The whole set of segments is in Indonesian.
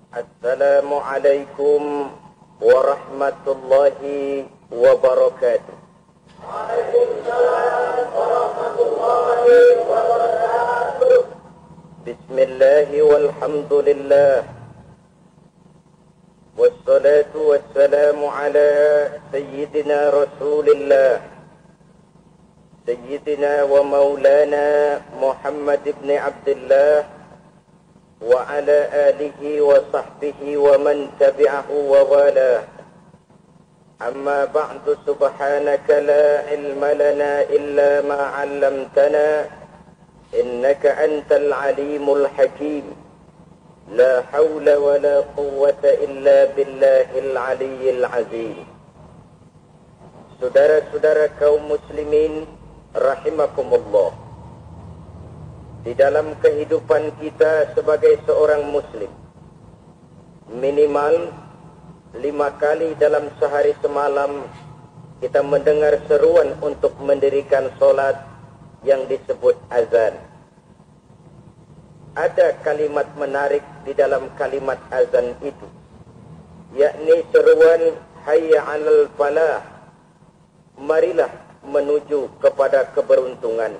Assalamualaikum warahmatullahi wabarakatuh. Waalaikumsalam warahmatullahi wabarakatuh. Bismillahi walhamdulillah. Wassalatu wassalamu ala sayyidina Rasulillah. Sayyidina wa maulana Muhammad ibn Abdullah wa ala alihi wa sahbihi wa man tabi'ahu wa wala. Amma ba'du, subhanaka la ilma lana illa ma 'allamtana innaka antal alimul hakim. La hawla wa la quwwata illa billahil aliyyil azim. Saudara-saudara kaum muslimin rahimakumullah. Di dalam kehidupan kita sebagai seorang muslim, minimal 5 kali dalam sehari semalam kita mendengar seruan untuk mendirikan solat yang disebut azan. Ada kalimat menarik di dalam kalimat azan itu, yakni seruan hayya 'alal falah, marilah menuju kepada keberuntungan,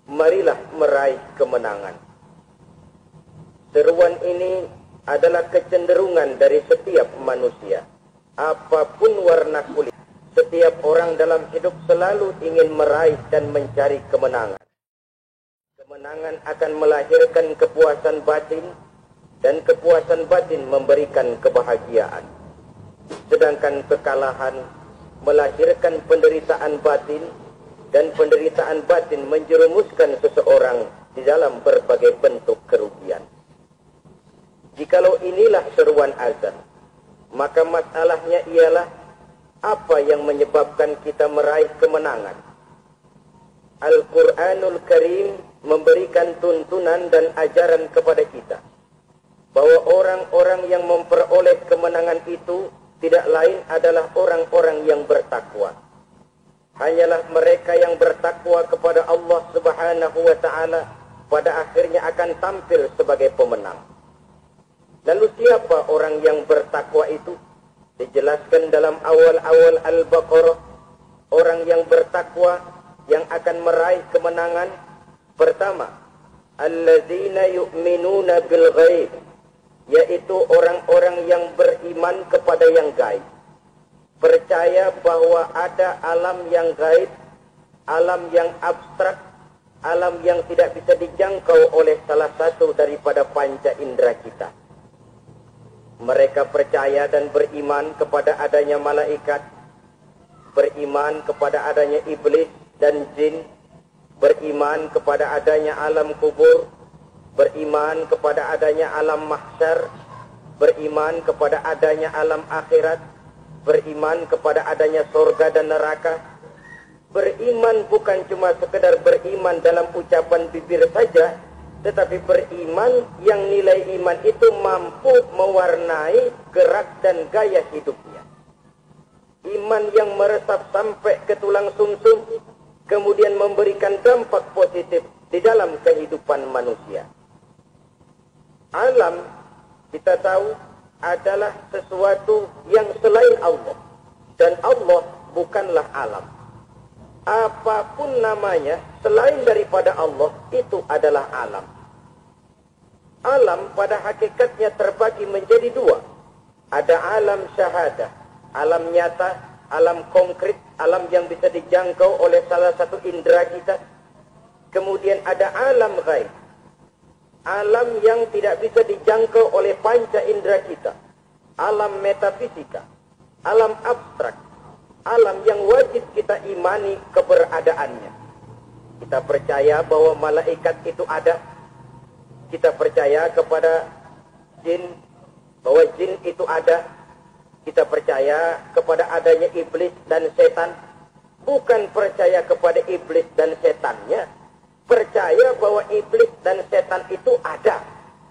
marilah meraih kemenangan. Seruan ini adalah kecenderungan dari setiap manusia, apapun warna kulit. Setiap orang dalam hidup selalu ingin meraih dan mencari kemenangan. Kemenangan akan melahirkan kepuasan batin, dan kepuasan batin memberikan kebahagiaan. Sedangkan kekalahan melahirkan penderitaan batin, dan penderitaan batin menjerumuskan seseorang di dalam berbagai bentuk kerugian. Jikalau inilah seruan azan, maka masalahnya ialah apa yang menyebabkan kita meraih kemenangan. Al-Quranul Karim memberikan tuntunan dan ajaran kepada kita bahwa orang-orang yang memperoleh kemenangan itu tidak lain adalah orang-orang yang bertakwa. Hanyalah mereka yang bertakwa kepada Allah Subhanahu wa ta'ala pada akhirnya akan tampil sebagai pemenang. Lalu siapa orang yang bertakwa itu? Dijelaskan dalam awal-awal Al-Baqarah, orang yang bertakwa yang akan meraih kemenangan. Pertama, alladzina yu'minuna bil ghaib, yaitu orang-orang yang beriman kepada yang gaib. Percaya bahwa ada alam yang gaib, alam yang abstrak, alam yang tidak bisa dijangkau oleh salah satu daripada panca indera kita. Mereka percaya dan beriman kepada adanya malaikat, beriman kepada adanya iblis dan jin, beriman kepada adanya alam kubur, beriman kepada adanya alam mahsyar, beriman kepada adanya alam akhirat, beriman kepada adanya surga dan neraka. Beriman bukan cuma sekedar beriman dalam ucapan bibir saja, tetapi beriman yang nilai iman itu mampu mewarnai gerak dan gaya hidupnya. Iman yang meresap sampai ke tulang sumsum, kemudian memberikan dampak positif di dalam kehidupan manusia. Alam, kita tahu, adalah sesuatu yang selain Allah, dan Allah bukanlah alam. Apapun namanya selain daripada Allah itu adalah alam. Alam pada hakikatnya terbagi menjadi 2. Ada alam syahadah, alam nyata, alam konkret, alam yang bisa dijangkau oleh salah satu indera kita. Kemudian ada alam ghaib, alam yang tidak bisa dijangkau oleh panca indera kita, alam metafisika, alam abstrak, alam yang wajib kita imani keberadaannya. Kita percaya bahwa malaikat itu ada, kita percaya kepada jin, bahwa jin itu ada, kita percaya kepada adanya iblis dan setan. Bukan percaya kepada iblis dan setannya, percaya bahwa iblis dan setan itu ada.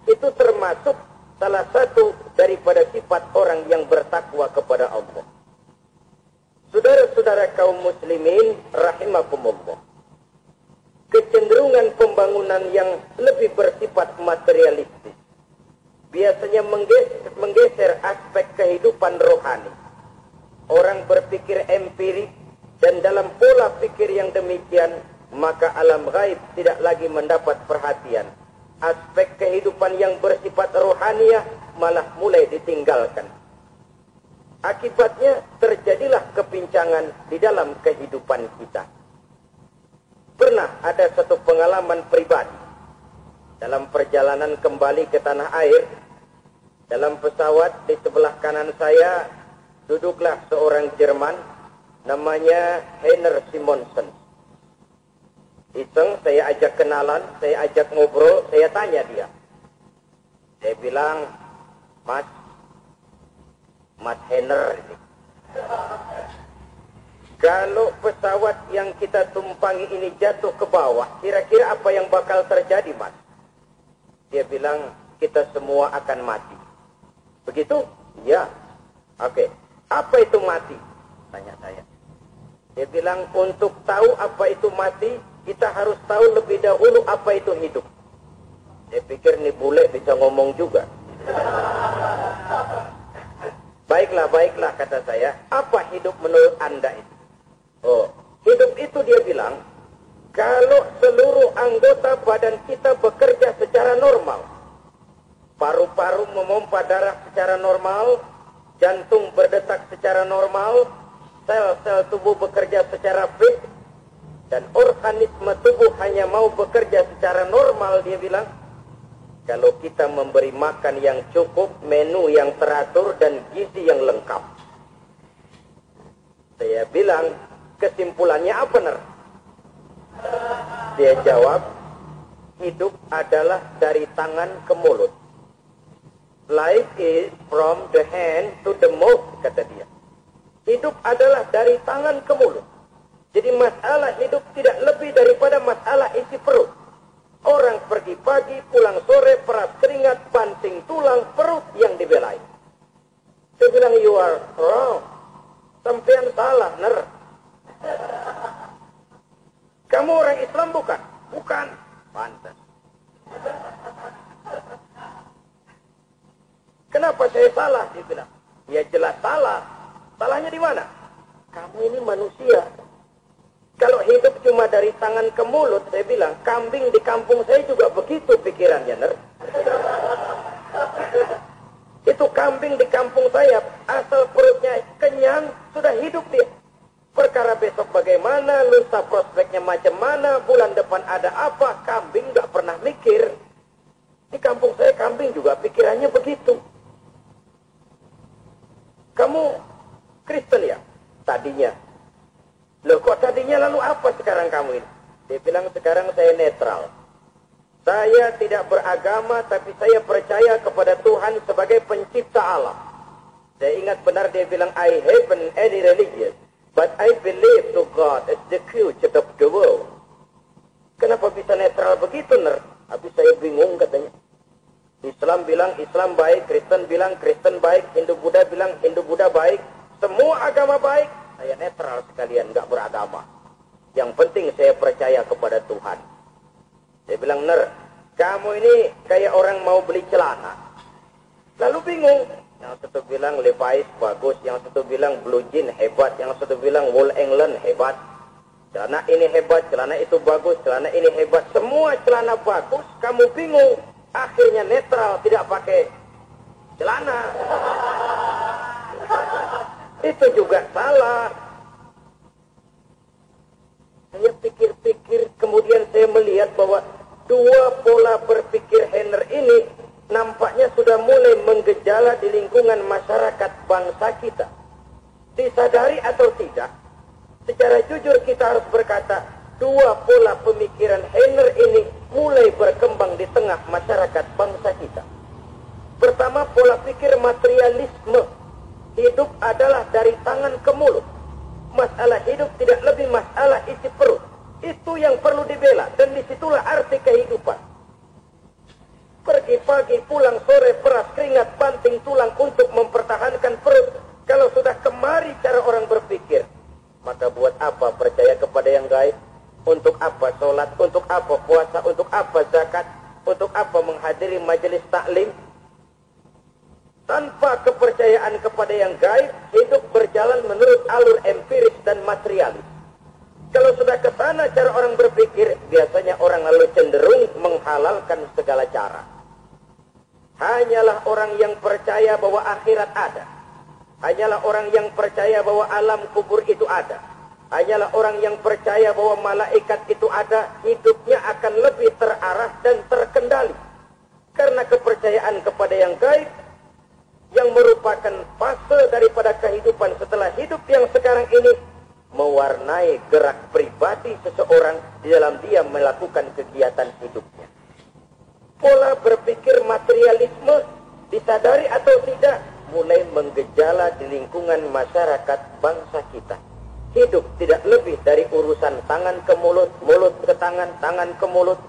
Itu termasuk salah satu daripada sifat orang yang bertakwa kepada Allah. Saudara-saudara kaum muslimin rahimakumullah, kecenderungan pembangunan yang lebih bersifat materialistis biasanya menggeser aspek kehidupan rohani. Orang berpikir empirik, dan dalam pola pikir yang demikian, maka alam gaib tidak lagi mendapat perhatian. Aspek kehidupan yang bersifat rohaniah malah mulai ditinggalkan. Akibatnya terjadilah kepincangan di dalam kehidupan kita. Pernah ada satu pengalaman pribadi. Dalam perjalanan kembali ke tanah air, dalam pesawat di sebelah kanan saya duduklah seorang Jerman namanya Heiner Simonsen. Iseng saya ajak kenalan, saya ajak ngobrol, saya tanya dia. Saya bilang, Mas Heiner ini, kalau pesawat yang kita tumpangi ini jatuh ke bawah, kira-kira apa yang bakal terjadi, Mas? Dia bilang, kita semua akan mati. Begitu? Ya. Oke. Apa itu mati? Tanya saya. Dia bilang, untuk tahu apa itu mati, kita harus tahu lebih dahulu apa itu hidup. Saya pikir nih bule bisa ngomong juga. Baiklah, kata saya. Apa hidup menurut Anda itu? Oh, hidup itu dia bilang, kalau seluruh anggota badan kita bekerja secara normal, paru-paru memompa darah secara normal, jantung berdetak secara normal, sel-sel tubuh bekerja secara fit, dan organisme tubuh hanya mau bekerja secara normal, dia bilang, kalau kita memberi makan yang cukup, menu yang teratur, dan gizi yang lengkap. Saya bilang, kesimpulannya apa, Ner? Dia jawab, hidup adalah dari tangan ke mulut. Life is from the hand to the mouth, kata dia. Hidup adalah dari tangan ke mulut. Jadi masalah hidup tidak lebih daripada masalah isi perut. Orang pergi pagi, pulang sore, peras keringat, banting tulang, perut yang dibelai. Saya bilang, you are wrong. Sampean salah, Ner. Kamu orang Islam bukan? Bukan. Pantas. Kenapa saya salah? Dia bilang. Ya jelas salah. Salahnya di mana? Kamu ini manusia. Kalau hidup cuma dari tangan ke mulut, saya bilang, kambing di kampung saya juga begitu pikirannya, Ner. Itu kambing di kampung saya, asal perutnya kenyang, sudah hidup dia. Perkara besok bagaimana, lusa prospeknya macam mana, bulan depan ada apa, kambing gak pernah mikir. Di kampung saya kambing juga pikirannya begitu. Kamu Kristen ya? Tadinya. Loh kok tadinya, lalu apa sekarang kamu ini? Dia bilang, sekarang saya netral. Saya tidak beragama, tapi saya percaya kepada Tuhan sebagai pencipta Allah. Saya ingat benar dia bilang, I haven't any religion, but I believe to God as the creator of the world. Kenapa bisa netral begitu, Ner? Habis saya bingung katanya. Islam bilang Islam baik, Kristen bilang Kristen baik, Hindu Buddha bilang Hindu Buddha baik. Semua agama baik. Saya netral sekalian, gak beragama. Yang penting saya percaya kepada Tuhan. Saya bilang, Ner, kamu ini kayak orang mau beli celana. Lalu bingung. Yang satu bilang Levi's bagus, yang satu bilang Blue Jean hebat, yang satu bilang Wool England hebat. Celana ini hebat, celana itu bagus, celana ini hebat. Semua celana bagus, kamu bingung. Akhirnya netral, tidak pakai celana. Itu juga salah. Saya pikir-pikir, kemudian saya melihat bahwa dua pola berpikir Heiner ini nampaknya sudah mulai menggejala di lingkungan masyarakat bangsa kita. Disadari atau tidak, secara jujur kita harus berkata, dua pola pemikiran Heiner ini mulai berkembang di tengah masyarakat bangsa kita. Pertama, pola pikir materialisme. Hidup adalah dari tangan ke mulut. Masalah hidup tidak lebih masalah isi perut. Itu yang perlu dibela, dan disitulah arti kehidupan. Pergi pagi, pulang sore, peras keringat, banting tulang untuk mempertahankan perut. Kalau sudah kemari cara orang berpikir, maka buat apa percaya kepada yang gaib? Untuk apa sholat? Untuk apa puasa? Untuk apa zakat? Untuk apa menghadiri majelis taklim? Tanpa kepercayaan kepada yang gaib, hidup berjalan menurut alur empiris dan materialis. Kalau sudah ke sana cara orang berpikir, biasanya orang lalu cenderung menghalalkan segala cara. Hanyalah orang yang percaya bahwa akhirat ada. Hanyalah orang yang percaya bahwa alam kubur itu ada. Hanyalah orang yang percaya bahwa malaikat itu ada, hidupnya akan lebih terarah dan terkendali. Karena kepercayaan kepada yang gaib, yang merupakan fase daripada kehidupan setelah hidup yang sekarang ini, mewarnai gerak pribadi seseorang di dalam dia melakukan kegiatan hidupnya. Pola berpikir materialisme, disadari atau tidak, mulai menggejala di lingkungan masyarakat bangsa kita. Hidup tidak lebih dari urusan tangan ke mulut, mulut ke tangan, tangan ke mulut.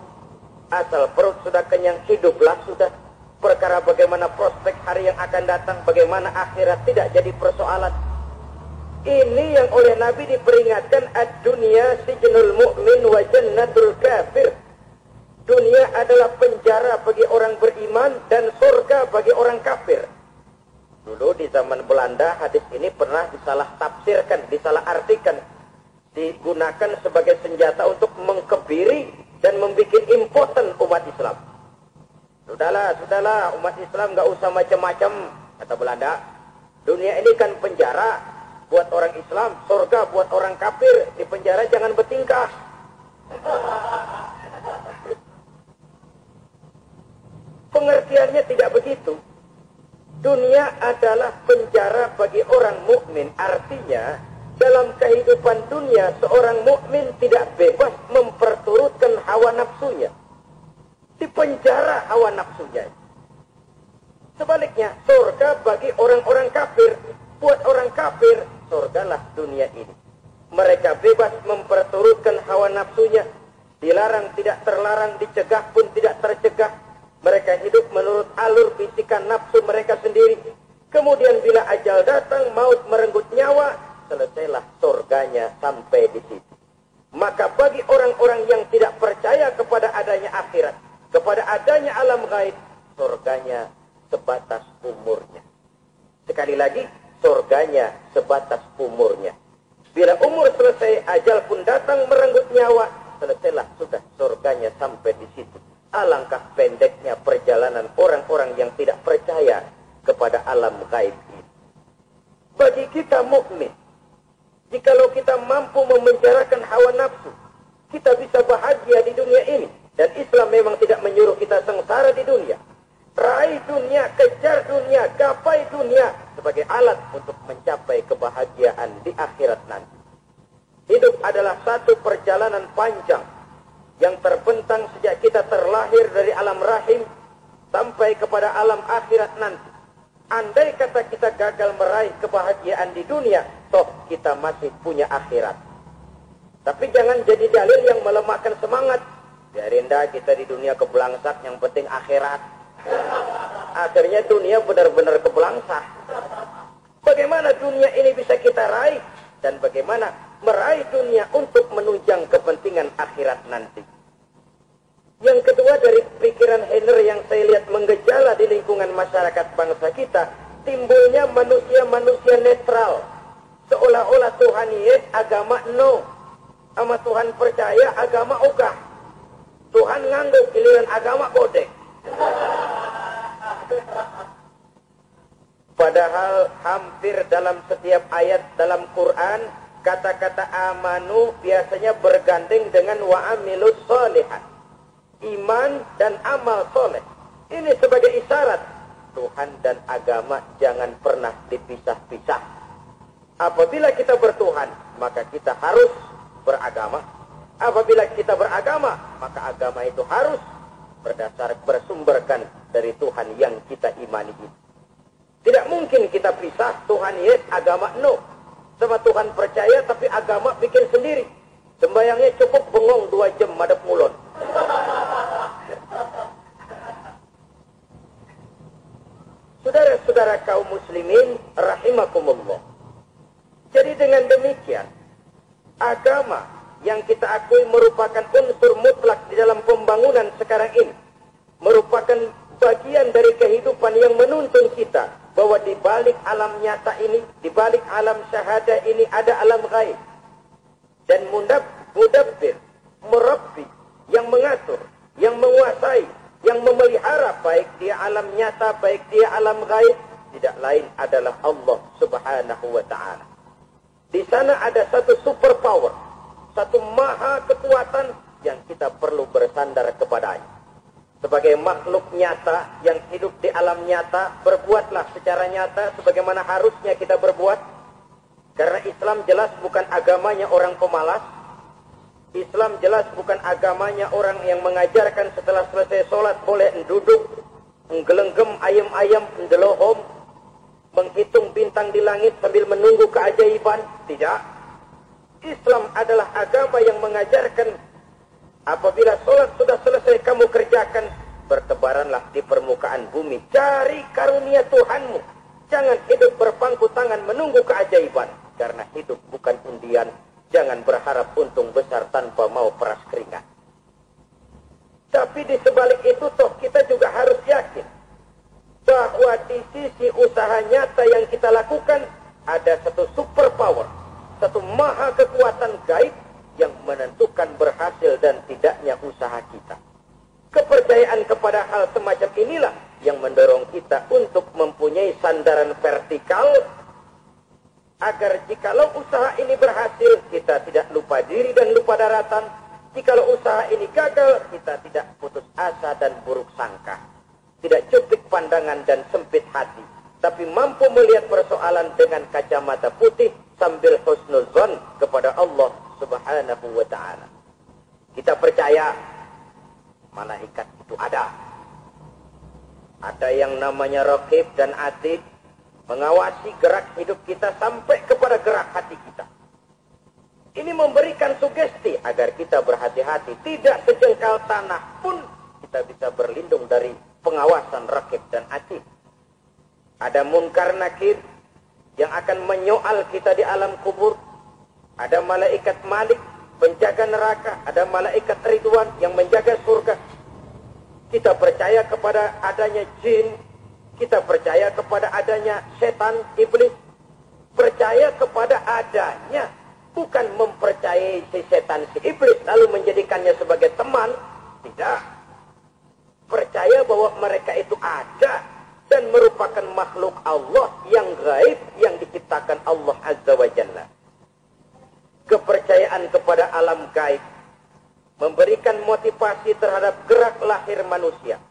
Asal perut sudah kenyang, hiduplah sudah. Perkara bagaimana prospek hari yang akan datang, bagaimana akhirat tidak jadi persoalan. Ini yang oleh Nabi diperingatkan, ad-dunya sijnul mu'min wa jannatul kafir. Dunia adalah penjara bagi orang beriman dan surga bagi orang kafir. Dulu di zaman Belanda hadis ini pernah disalah tafsirkan, disalah artikan, digunakan sebagai senjata untuk mengkebiri dan membuat impoten umat Islam. Sudahlah, umat Islam gak usah macam-macam, kata Belanda. Dunia ini kan penjara buat orang Islam, surga buat orang kafir. Di penjara jangan bertingkah. Pengertiannya tidak begitu. Dunia adalah penjara bagi orang mukmin. Artinya, dalam kehidupan dunia, seorang mukmin tidak bebas memperturutkan hawa nafsunya. Di penjara hawa nafsunya. Sebaliknya, surga bagi orang-orang kafir. Buat orang kafir, surgalah dunia ini. Mereka bebas memperturutkan hawa nafsunya. Dilarang tidak terlarang, dicegah pun tidak tercegah. Mereka hidup menurut alur bisikan nafsu mereka sendiri. Kemudian bila ajal datang, maut merenggut nyawa, selesailah surganya sampai di situ. Maka bagi orang-orang yang tidak percaya kepada adanya akhirat, kepada adanya alam gaib, surganya sebatas umurnya. Sekali lagi, surganya sebatas umurnya. Bila umur selesai, ajal pun datang merenggut nyawa, selesailah sudah surganya sampai di situ. Alangkah pendeknya perjalanan orang-orang yang tidak percaya kepada alam gaib ini. Bagi kita mukmin, jikalau kita mampu memenjarakan hawa nafsu, kita bisa bahagia di dunia ini. Dan Islam memang tidak menyuruh kita sengsara di dunia. Raih dunia, kejar dunia, gapai dunia sebagai alat untuk mencapai kebahagiaan di akhirat nanti. Hidup adalah satu perjalanan panjang yang terbentang sejak kita terlahir dari alam rahim sampai kepada alam akhirat nanti. Andai kata kita gagal meraih kebahagiaan di dunia, toh kita masih punya akhirat. Tapi jangan jadi dalil yang melemahkan semangat. Biarin dah kita di dunia kebelangsak, yang penting akhirat. Akhirnya dunia benar-benar kebelangsak. Bagaimana dunia ini bisa kita raih? Dan bagaimana meraih dunia untuk menunjang kepentingan akhirat nanti. Yang kedua, dari pikiran Henry yang saya lihat menggejala di lingkungan masyarakat bangsa kita, timbulnya manusia-manusia netral. Seolah-olah Tuhan yes, agama no. Sama Tuhan percaya, agama ogah. Tuhan ngangguk, giliran agama bodek. Padahal hampir dalam setiap ayat dalam Quran, kata-kata amanu biasanya bergandeng dengan wa'amilus sholihat. Iman dan amal soleh. Ini sebagai isyarat Tuhan dan agama jangan pernah dipisah-pisah. Apabila kita bertuhan, maka kita harus beragama. Apabila kita beragama, maka agama itu harus bersumberkan dari Tuhan yang kita imani itu. Tidak mungkin kita pisah, Tuhan yes, agama no. Sama Tuhan percaya, tapi agama bikin sendiri. Sembayangnya cukup bengong 2 jam madep mulon. Saudara-saudara kaum muslimin rahimakumullah. Jadi dengan demikian, agama yang kita akui merupakan unsur mutlak di dalam pembangunan sekarang ini, merupakan bagian dari kehidupan yang menuntun kita bahwa di balik alam nyata ini, di balik alam syahadah ini ada alam gaib. Dan mudabbir, merabbi, yang mengatur, yang menguasai, yang memelihara baik dia alam nyata, baik dia alam gaib, tidak lain adalah Allah Subhanahu wa ta'ala. Di sana ada satu super power, satu maha kekuatan yang kita perlu bersandar kepadanya. Sebagai makhluk nyata yang hidup di alam nyata, berbuatlah secara nyata sebagaimana harusnya kita berbuat. Karena Islam jelas bukan agamanya orang pemalas. Islam jelas bukan agamanya orang yang mengajarkan setelah selesai sholat boleh duduk, menggelenggem ayam-ayam, mendelohom, menghitung bintang di langit sambil menunggu keajaiban. Tidak. Islam adalah agama yang mengajarkan apabila sholat sudah selesai kamu kerjakan, bertebaranlah di permukaan bumi. Cari karunia Tuhanmu. Jangan hidup berpangku tangan menunggu keajaiban. Karena hidup bukan undian. Jangan berharap untung besar tanpa mau peras keringat. Tapi di sebalik itu toh kita juga harus yakin bahwa di sisi usaha nyata yang kita lakukan ada satu super power, satu maha kekuatan gaib yang menentukan berhasil dan tidaknya usaha kita. Kepercayaan kepada hal semacam inilah yang mendorong kita untuk mempunyai sandaran vertikal agar jikalau usaha ini berhasil, kita tidak lupa diri dan lupa daratan. Jikalau usaha ini gagal, kita tidak putus asa dan buruk sangka. Tidak cuplik pandangan dan sempit hati, tapi mampu melihat persoalan dengan kacamata putih sambil husnuzon kepada Allah Subhanahu wa ta'ala. Kita percaya malaikat itu ada. Ada yang namanya Raqib dan Atid, mengawasi gerak hidup kita sampai kepada gerak hati kita. Ini memberikan sugesti agar kita berhati-hati. Tidak sejengkal tanah pun kita bisa berlindung dari pengawasan Raqib dan Atid. Ada Munkar Nakir yang akan menyoal kita di alam kubur. Ada malaikat Malik, penjaga neraka. Ada malaikat Ridwan yang menjaga surga. Kita percaya kepada adanya jin. Kita percaya kepada adanya setan, iblis. Percaya kepada adanya. Bukan mempercayai si setan, si iblis, lalu menjadikannya sebagai teman. Tidak. Percaya bahwa mereka itu ada dan merupakan makhluk Allah yang gaib yang diciptakan Allah Azza wa Jalla. Kepercayaan kepada alam gaib memberikan motivasi terhadap gerak lahir manusia.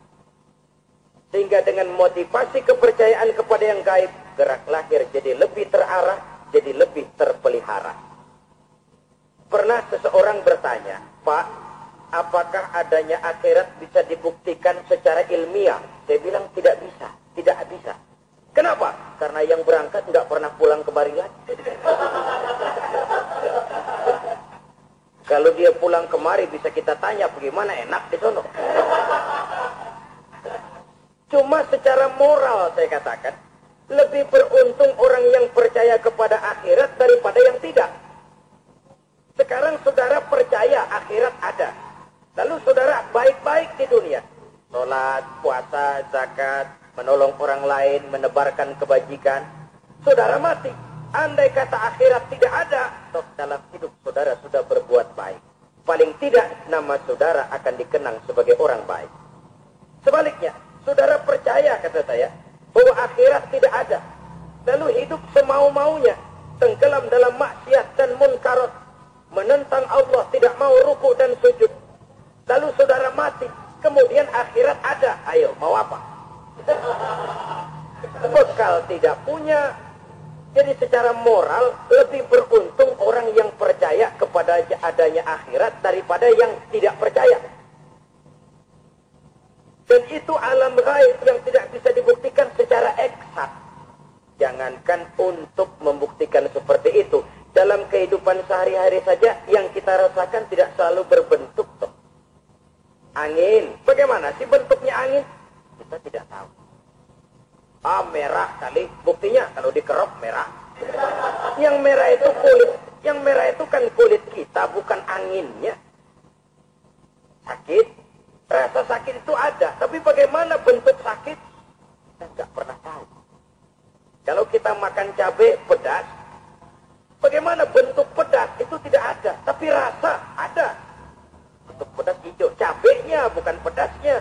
Sehingga dengan motivasi kepercayaan kepada yang gaib, gerak lahir jadi lebih terarah, jadi lebih terpelihara. Pernah seseorang bertanya, Pak, apakah adanya akhirat bisa dibuktikan secara ilmiah? Saya bilang tidak bisa, tidak bisa. Kenapa? Karena yang berangkat nggak pernah pulang kemari lagi. Kalau dia pulang kemari bisa kita tanya bagaimana enak di sono. Cuma secara moral saya katakan, lebih beruntung orang yang percaya kepada akhirat daripada yang tidak. Sekarang saudara percaya akhirat ada. Lalu saudara baik-baik di dunia. Sholat, puasa, zakat, menolong orang lain, menebarkan kebajikan. Saudara mati. Andai kata akhirat tidak ada, toh dalam hidup saudara sudah berbuat baik. Paling tidak nama saudara akan dikenang sebagai orang baik. Sebaliknya, saudara percaya, kata saya, bahwa akhirat tidak ada. Lalu hidup semau-maunya, tenggelam dalam maksiat dan munkarat, menentang Allah, tidak mau ruku dan sujud. Lalu saudara mati, kemudian akhirat ada. Ayo, mau apa? Bekal tidak punya. Jadi secara moral lebih beruntung orang yang percaya kepada adanya akhirat daripada yang tidak percaya. Dan itu alam gaib yang tidak bisa dibuktikan secara eksak. Jangankan untuk membuktikan seperti itu. Dalam kehidupan sehari-hari saja yang kita rasakan tidak selalu berbentuk. Toh. Angin. Bagaimana sih bentuknya angin? Kita tidak tahu. Merah kali. Buktinya kalau dikerok merah. Yang merah itu kulit. Yang merah itu kan kulit kita, bukan anginnya. Sakit. Rasa sakit itu ada. Tapi bagaimana bentuk sakit? Kita tidak pernah tahu. Kalau kita makan cabai pedas, bagaimana bentuk pedas itu tidak ada, tapi rasa ada. Bentuk pedas hijau, cabainya bukan pedasnya.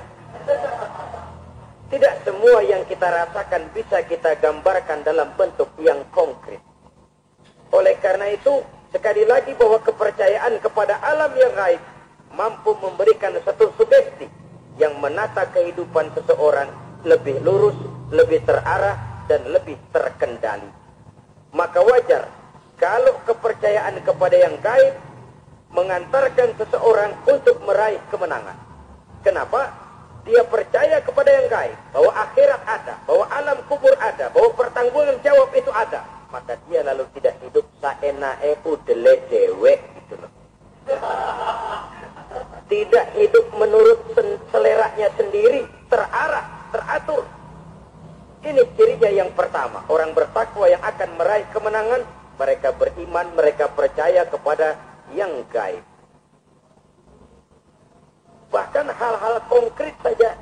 Tidak semua yang kita rasakan bisa kita gambarkan dalam bentuk yang konkret. Oleh karena itu, sekali lagi bahwa kepercayaan kepada alam yang gaib mampu memberikan satu sugesti yang menata kehidupan seseorang lebih lurus, lebih terarah, dan lebih terkendali. Maka wajar kalau kepercayaan kepada yang gaib mengantarkan seseorang untuk meraih kemenangan. Kenapa? Dia percaya kepada yang gaib, bahwa akhirat ada, bahwa alam kubur ada, bahwa pertanggungan jawab itu ada. Maka dia lalu tidak hidup saenae udele dewek gitu loh. Tidak hidup menurut seleranya sendiri, terarah, teratur. Ini cirinya yang pertama. Orang bertakwa yang akan meraih kemenangan, mereka beriman, mereka percaya kepada yang gaib. Bahkan hal-hal konkret saja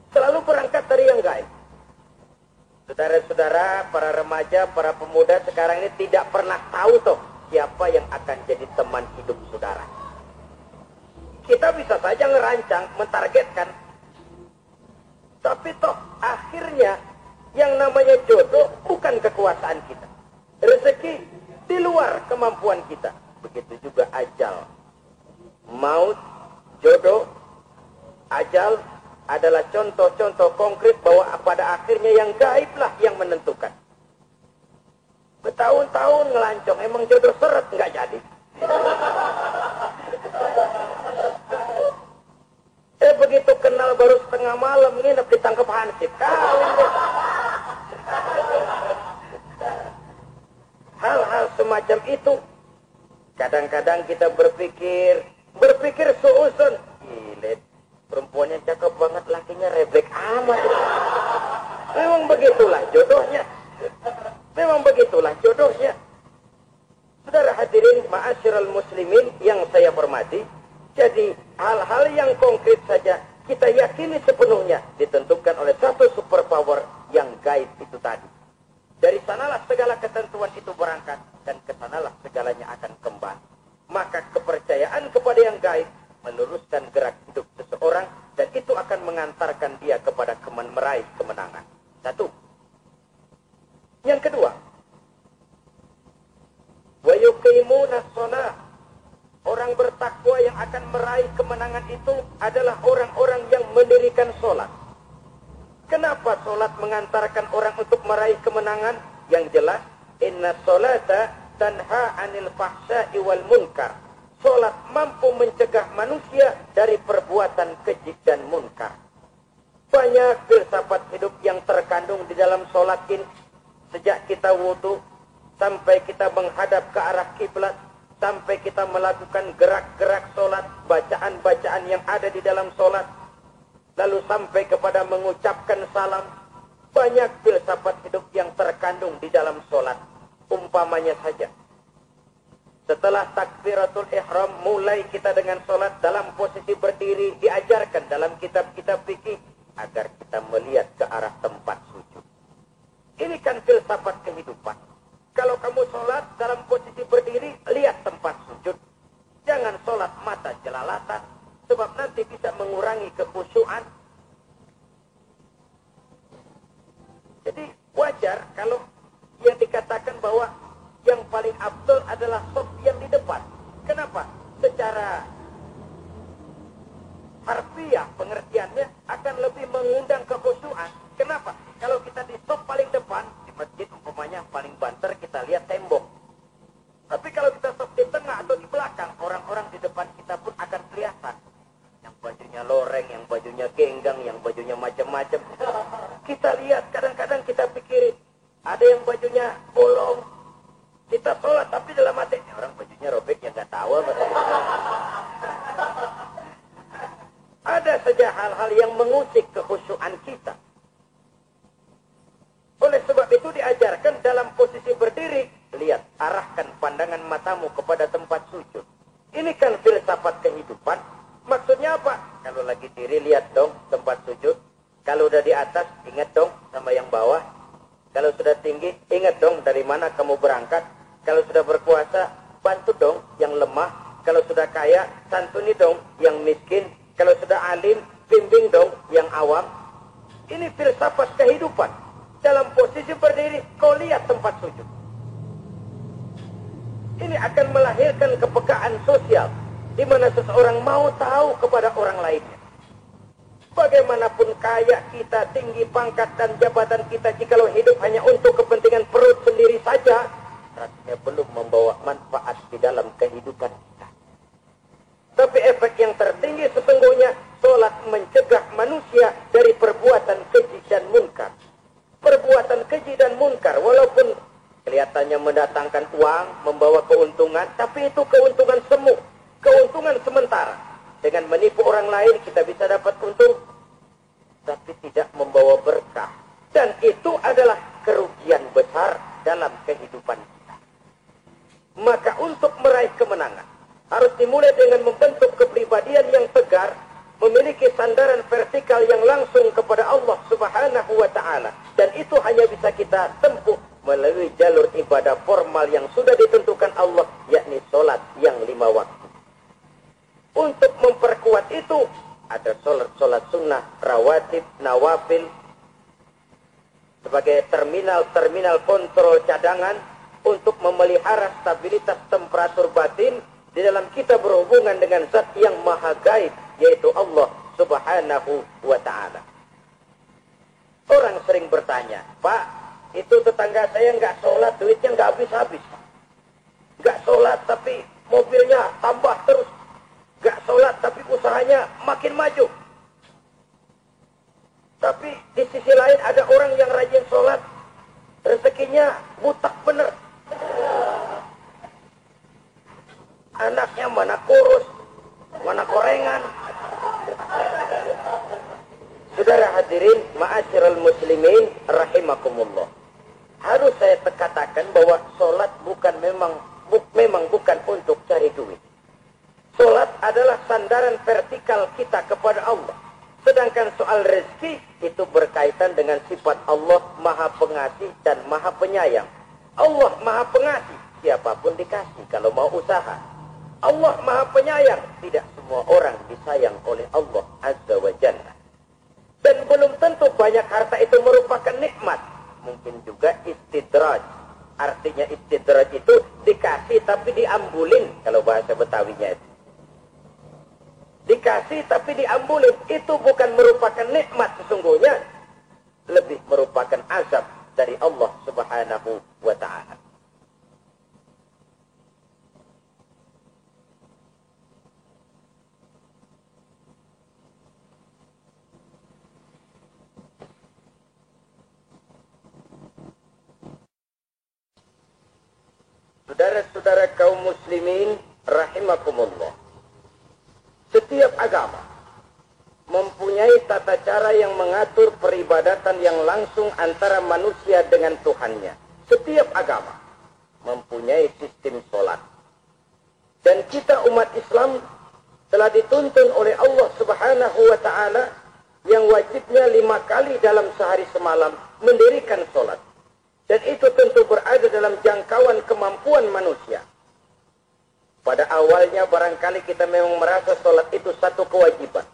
selalu berangkat dari yang gaib. Saudara-saudara, para remaja, para pemuda sekarang ini tidak pernah tahu toh siapa yang akan jadi teman hidup saudara. Kita bisa saja ngerancang, mentargetkan. Tapi toh akhirnya yang namanya jodoh bukan kekuasaan kita. Rezeki di luar kemampuan kita. Begitu juga ajal. Maut, jodoh, ajal adalah contoh-contoh konkret bahwa pada akhirnya yang gaiblah yang menentukan. Bertahun-tahun ngelancong, emang jodoh seret nggak jadi. Begitu kenal baru setengah malam nginep ditangkap hansip. Kawin deh. Hal-hal semacam itu kadang-kadang kita berpikir suuzon. Gile, perempuannya cakep banget, lakinya reblek amat. Memang begitulah jodohnya. Memang begitulah jodohnya. Saudara hadirin ma'asyiral muslimin yang saya hormati, jadi hal-hal yang konkret saja kita yakini sepenuhnya ditentukan oleh satu superpower yang gaib itu tadi. Dari sanalah segala ketentuan itu berangkat dan ke sanalah segalanya akan kembali. Maka kepercayaan kepada yang gaib meluruskan gerak hidup seseorang dan itu akan mengantarkan dia kepada meraih kemenangan. Satu. Yang kedua, wa yuqimuna shalah. Orang bertakwa yang akan meraih kemenangan itu adalah orang-orang yang mendirikan sholat. Kenapa sholat mengantarkan orang untuk meraih kemenangan? Yang jelas, inna sholata tanha anil fahsya'i wal munkar. Sholat mampu mencegah manusia dari perbuatan keji dan munkar. Banyak filsafat hidup yang terkandung di dalam sholat ini. Sejak kita wudu, sampai kita menghadap ke arah kiblat, sampai kita melakukan gerak-gerak sholat, bacaan-bacaan yang ada di dalam sholat, lalu sampai kepada mengucapkan salam. Banyak filsafat hidup yang terkandung di dalam sholat. Umpamanya saja, setelah takbiratul ihram, mulai kita dengan sholat dalam posisi berdiri, diajarkan dalam kitab-kitab fikih agar kita melihat ke arah tempat sujud. Ini kan filsafat kehidupan. Kalau kamu sholat dalam posisi berdiri, lihat tempat sujud. Jangan sholat mata jelalatan, sebab nanti bisa mengurangi kekhusyuan. Jadi wajar kalau yang dikatakan bahwa yang paling afdal adalah shaf yang di depan. Kenapa? Secara harfiah pengertiannya akan lebih mengundang kekhusyuan. Kenapa? Kalau kita di shaf paling depan, masjid umpamanya paling banter kita lihat tembok. Tapi kalau kita stop di tengah atau di belakang, orang-orang di depan kita pun akan kelihatan. Yang bajunya loreng, yang bajunya genggang, yang bajunya macam-macam. Kita lihat, kadang-kadang kita pikirin, ada yang bajunya bolong. Kita sholat, tapi dalam hati, orang bajunya robek yang gak tahu. Ada saja hal-hal yang mengusik kekhusyuan kita. Oleh sebab itu diajarkan dalam posisi berdiri, lihat, arahkan pandangan matamu kepada tempat sujud. Ini kan filsafat kehidupan. Maksudnya apa? Kalau lagi diri, lihat dong tempat sujud. Kalau udah di atas, ingat dong sama yang bawah. Kalau sudah tinggi, ingat dong dari mana kamu berangkat. Kalau sudah berkuasa, bantu dong yang lemah. Kalau sudah kaya, santuni dong yang miskin. Kalau sudah alim, bimbing dong yang awam. Ini filsafat kehidupan. Dalam posisi berdiri, kau lihat tempat sujud. Ini akan melahirkan kepekaan sosial, di mana seseorang mau tahu kepada orang lainnya. Bagaimanapun kaya kita, tinggi pangkat dan jabatan kita, jikalau hidup hanya untuk kepentingan perut sendiri saja, rasanya belum membawa manfaat di dalam kehidupan kita. Tapi efek yang tertinggi sesungguhnya, sholat mencegah manusia dari perbuatan keji dan munkar. Perbuatan keji dan munkar, walaupun kelihatannya mendatangkan uang, membawa keuntungan, tapi itu keuntungan semu, keuntungan sementara. Dengan menipu orang lain kita bisa dapat untung, tapi tidak membawa berkah. Dan itu adalah kerugian besar dalam kehidupan kita. Maka untuk meraih kemenangan, harus dimulai dengan membentuk kepribadian yang tegar, memiliki sandaran vertikal yang langsung kepada Allah Subhanahu wa Ta'ala. Dan itu hanya bisa kita tempuh melalui jalur ibadah formal yang sudah ditentukan Allah, yakni sholat yang 5 waktu. Untuk memperkuat itu, ada sholat sunnah, rawatib, nawafil, sebagai terminal kontrol cadangan untuk memelihara stabilitas temperatur batin di dalam kita berhubungan dengan zat yang maha gaib, yaitu Allah Subhanahu wa Ta'ala. Orang sering bertanya, Pak, itu tetangga saya nggak sholat, duitnya nggak habis-habis. Nggak sholat tapi mobilnya tambah terus. Nggak sholat tapi usahanya makin maju. Tapi di sisi lain ada orang yang rajin sholat, rezekinya butak bener. Anaknya mana kurus, mana korengan. Saudara hadirin, ma'asyiral muslimin rahimakumullah. Harus saya katakan bahwa sholat memang bukan untuk cari duit. Sholat adalah sandaran vertikal kita kepada Allah. Sedangkan soal rezeki itu berkaitan dengan sifat Allah maha pengasih dan maha penyayang. Allah maha pengasih, siapapun dikasih kalau mau usaha. Allah maha penyayang, tidak semua orang disayang oleh Allah Azza wa Jalla. Dan belum tentu banyak harta itu merupakan nikmat. Mungkin juga istidraj. Artinya istidraj itu dikasih tapi diambulin, kalau bahasa Betawinya itu. Dikasih tapi diambulin, itu bukan merupakan nikmat sesungguhnya, lebih merupakan azab dari Allah Subhanahu wa Ta'ala. Saudara-saudara kaum muslimin rahimakumullah, setiap agama mempunyai tata cara yang mengatur peribadatan yang langsung antara manusia dengan Tuhannya. Setiap agama mempunyai sistem sholat. Dan kita umat Islam telah dituntun oleh Allah Subhanahu wa Ta'ala yang wajibnya 5 kali dalam sehari semalam mendirikan sholat. Dan itu tentu berada dalam jangkauan kemampuan manusia. Pada awalnya barangkali kita memang merasa sholat itu satu kewajiban.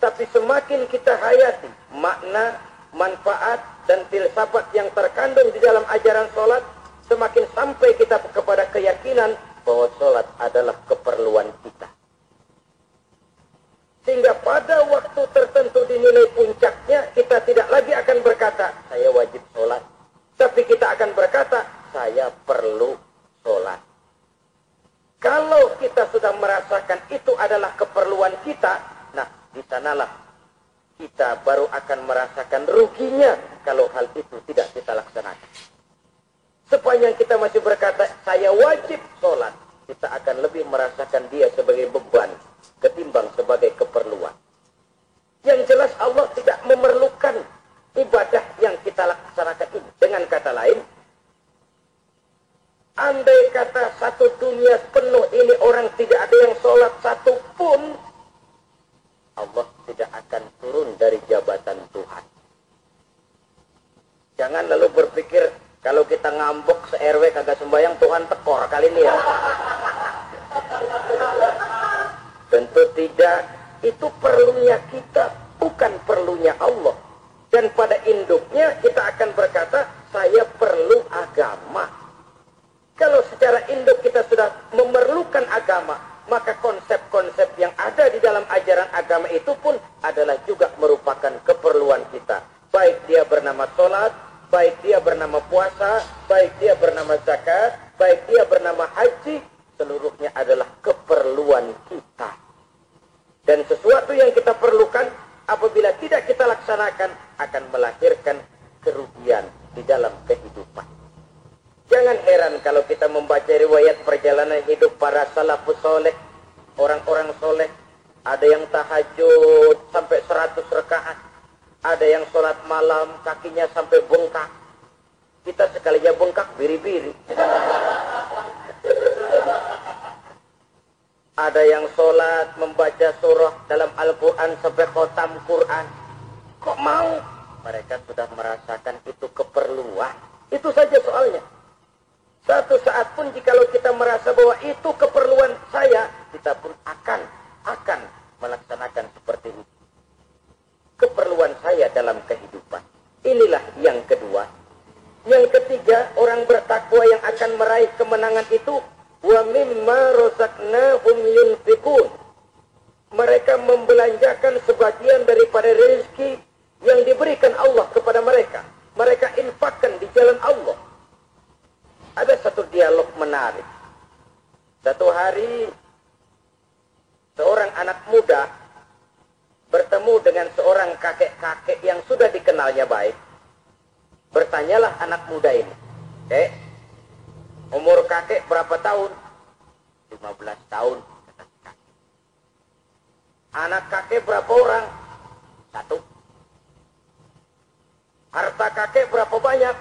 Tapi semakin kita hayati makna, manfaat, dan filsafat yang terkandung di dalam ajaran sholat, semakin sampai kita kepada keyakinan bahwa sholat adalah keperluan kita. Sehingga pada waktu tertentu dinilai puncaknya, kita tidak lagi akan berkata, saya wajib sholat. Tapi kita akan berkata, saya perlu sholat. Kalau kita sudah merasakan itu adalah keperluan kita, nah di sanalah kita baru akan merasakan ruginya kalau hal itu tidak kita laksanakan. Sepanjang kita masih berkata, saya wajib sholat, kita akan lebih merasakan dia sebagai beban ketimbang sebagai keperluan. Yang jelas Allah tidak memerlukan ibadah yang kita laksanakan ini. Dengan kata lain, andai kata satu dunia penuh ini orang tidak ada yang sholat satu pun, Allah tidak akan turun dari jabatan Tuhan. Jangan lalu berpikir kalau kita ngambek se-RW kagak sembahyang Tuhan tekor kali ini ya. Tentu tidak. Itu perlunya kita, bukan perlunya Allah. Dan pada induknya kita akan berkata, saya perlu agama. Kalau secara induk kita sudah memerlukan agama, maka konsep-konsep yang ada di dalam ajaran agama itu pun adalah juga merupakan keperluan kita. Baik dia bernama sholat, baik dia bernama puasa, baik dia bernama zakat, baik dia bernama haji, seluruhnya adalah keperluan kita. Dan sesuatu yang kita perlukan, apabila tidak kita laksanakan, akan melahirkan kerugian di dalam kehidupan. Jangan heran kalau kita membaca riwayat perjalanan hidup para salafus soleh, orang-orang soleh. Ada yang tahajud sampai 100 rakaat, ada yang sholat malam kakinya sampai bengkak. Kita sekalinya bengkak biri-biri. Ada yang sholat membaca surah dalam Al-Quran sampai khotam Quran. Kok mau? Mereka sudah merasakan itu keperluan. Itu saja soalnya. Satu saat pun jikalau kita merasa bahwa itu keperluan saya, kita pun akan melaksanakan seperti itu. Keperluan saya dalam kehidupan. Inilah yang kedua. Yang ketiga, orang bertakwa yang akan meraih kemenangan itu, wa mimma razaqnahum yunfiqun. Mereka membelanjakan sebagian daripada rezeki yang diberikan Allah kepada mereka. Mereka infakkan di jalan Allah. Ada satu dialog menarik. Satu hari seorang anak muda bertemu dengan seorang kakek-kakek yang sudah dikenalnya baik. Bertanyalah anak muda ini, umur kakek berapa tahun? 15 tahun. Anak kakek berapa orang? 1. Harta kakek berapa banyak?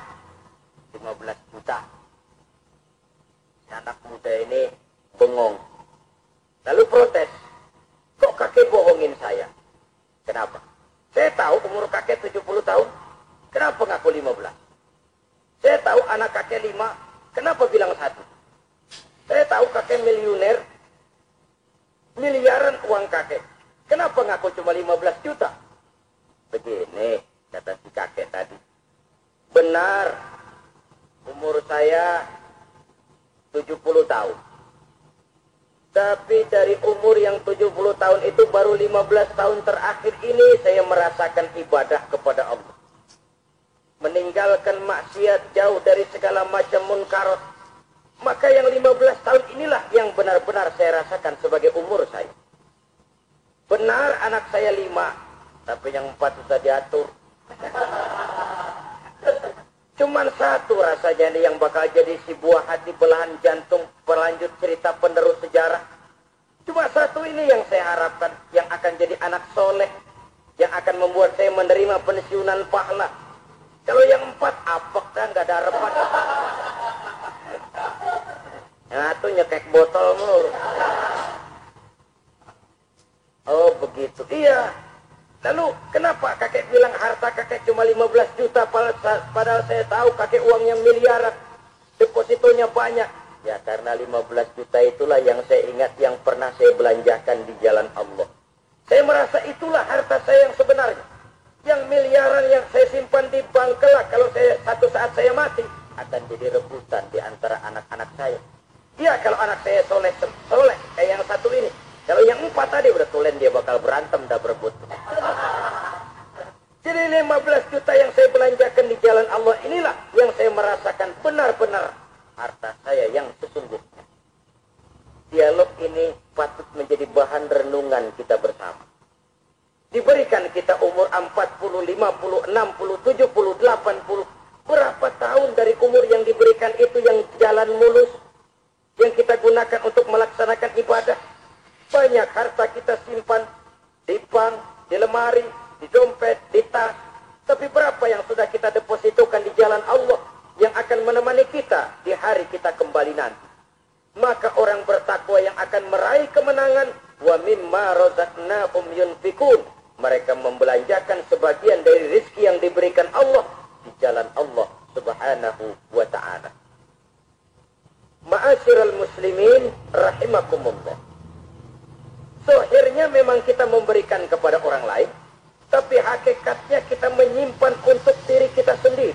15 juta. Anak muda ini bengong. Lalu protes. Kok kakek bohongin saya? Kenapa? Saya tahu umur kakek 70 tahun. Kenapa ngaku 15? Saya tahu anak kakek 5. Kenapa bilang 1? Saya tahu kakek miliuner. Miliaran uang kakek. Kenapa ngaku cuma 15 juta? Begini, kata si kakek tadi. Benar, umur saya 70 tahun. Tapi dari umur yang 70 tahun itu baru 15 tahun terakhir ini saya merasakan ibadah kepada Allah. Meninggalkan maksiat, jauh dari segala macam munkarat. Maka yang 15 tahun inilah yang benar-benar saya rasakan sebagai umur saya. Benar anak saya 5, tapi yang 4 sudah diatur. Cuman 1 rasanya ini yang bakal jadi si buah hati, belahan jantung, pelanjut cerita penerus sejarah. Cuma 1 ini yang saya harapkan, yang akan jadi anak soleh, yang akan membuat saya menerima pensiunan pahala. Kalau yang 4 apek kan gak ada harapan. Yang 1 nyekek botol mulu. Oh begitu. Iya. Lalu kenapa kakek bilang harta kakek cuma 15 juta padahal saya tahu kakek uangnya miliaran, depositonya banyak. Ya karena 15 juta itulah yang saya ingat yang pernah saya belanjakan di jalan Allah. Saya merasa itulah harta saya yang sebenarnya. Yang miliaran yang saya simpan di bank kelak kalau satu saat saya mati akan jadi rebutan di antara anak-anak saya. Iya kalau anak saya soleh kayak yang 1 ini. Kalau yang 4 tadi udah tulen dia bakal berantem dah berebut. Jadi 15 juta yang saya belanjakan di jalan Allah inilah yang saya merasakan benar-benar harta saya yang sesungguhnya. Dialog ini patut menjadi bahan renungan kita bersama. Diberikan kita umur 40, 50, 60, 70, 80. Berapa tahun dari umur yang diberikan itu yang jalan mulus. Yang kita gunakan untuk melaksanakan ibadah. Banyak harta kita simpan di bank, di lemari, di dompet, di tas. Tapi berapa yang sudah kita depositokan di jalan Allah yang akan menemani kita di hari kita kembali nanti. Maka orang bertakwa yang akan meraih kemenangan, wa mimma razaqnahum yunfiqun. Mereka membelanjakan sebagian dari rezeki yang diberikan Allah di jalan Allah. Subhanahu wa ta'ala. Ma'asyiral muslimin rahimakumullah. Zahirnya memang kita memberikan kepada orang lain, tapi hakikatnya kita menyimpan untuk diri kita sendiri.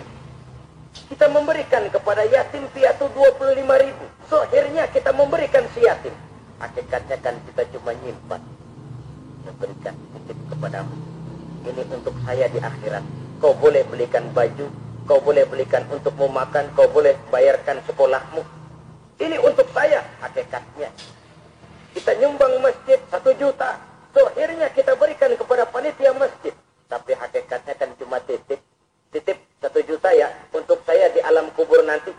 Kita memberikan kepada yatim piatu 25.000. Zahirnya kita memberikan si yatim. Hakikatnya kan kita cuma nyimpan. Memberikan titip kepadamu. Ini untuk saya di akhirat. Kau boleh belikan baju, kau boleh belikan untukmu makan, kau boleh bayarkan sekolahmu. Ini untuk saya hakikatnya. Kita nyumbang masjid 1 juta. Zahirnya kita berikan kepada panitia masjid. Tapi hakikatnya kan cuma titip. Titip 1 juta ya, untuk saya di alam kubur nanti.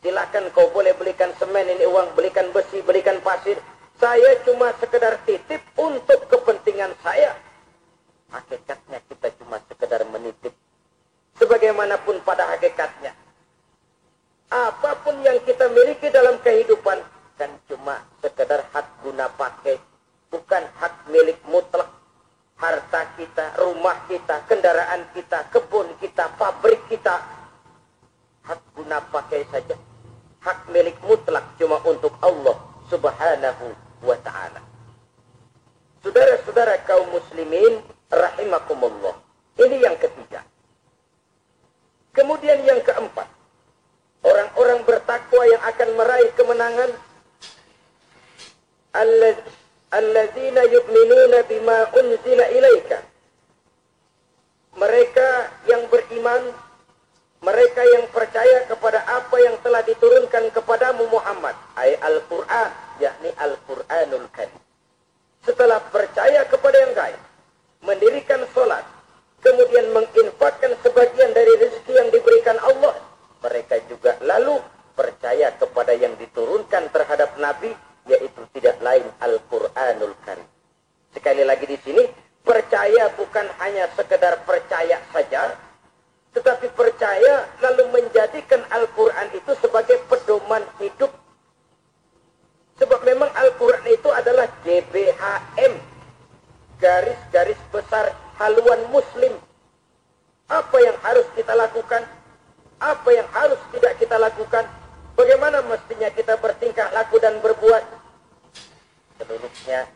Silakan kau boleh belikan semen, ini uang, belikan besi, belikan pasir. Saya cuma sekedar titip untuk kepentingan saya. Hakikatnya kita cuma sekedar menitip. Sebagaimanapun pada hakikatnya, apapun yang kita miliki dalam kehidupan kan cuma sekedar hak guna pakai, bukan hak milik mutlak. Harta kita, rumah kita, kendaraan kita, kebun kita, pabrik kita, hak guna pakai saja. Hak milik mutlak cuma untuk Allah Subhanahu wa ta'ala. Saudara-saudara kaum muslimin rahimakumullah. Ini yang ketiga. Kemudian yang keempat, orang-orang bertakwa yang akan meraih kemenangan, alladzina yu'minuna bima unzila ilaika. Mereka yang beriman, mereka yang percaya kepada apa yang telah diturunkan kepadamu Muhammad, ay Al-Quran, yakni Al-Quranul Karim. Setelah percaya kepada yang gaib, mendirikan sholat, kemudian menginfakkan sebagian dari rezeki yang diberikan Allah, mereka juga lalu percaya kepada yang diturunkan terhadap Nabi, yaitu tidak lain Al-Quranul Karim. Sekali lagi di sini, percaya bukan hanya sekedar percaya saja, tetapi percaya lalu menjadikan Al-Quran itu sebagai pedoman hidup. Sebab memang Al-Quran itu adalah GBHM, garis-garis besar haluan muslim. Apa yang harus kita lakukan, apa yang harus tidak kita lakukan, bagaimana mestinya kita bertingkah laku dan berbuat, seluruhnya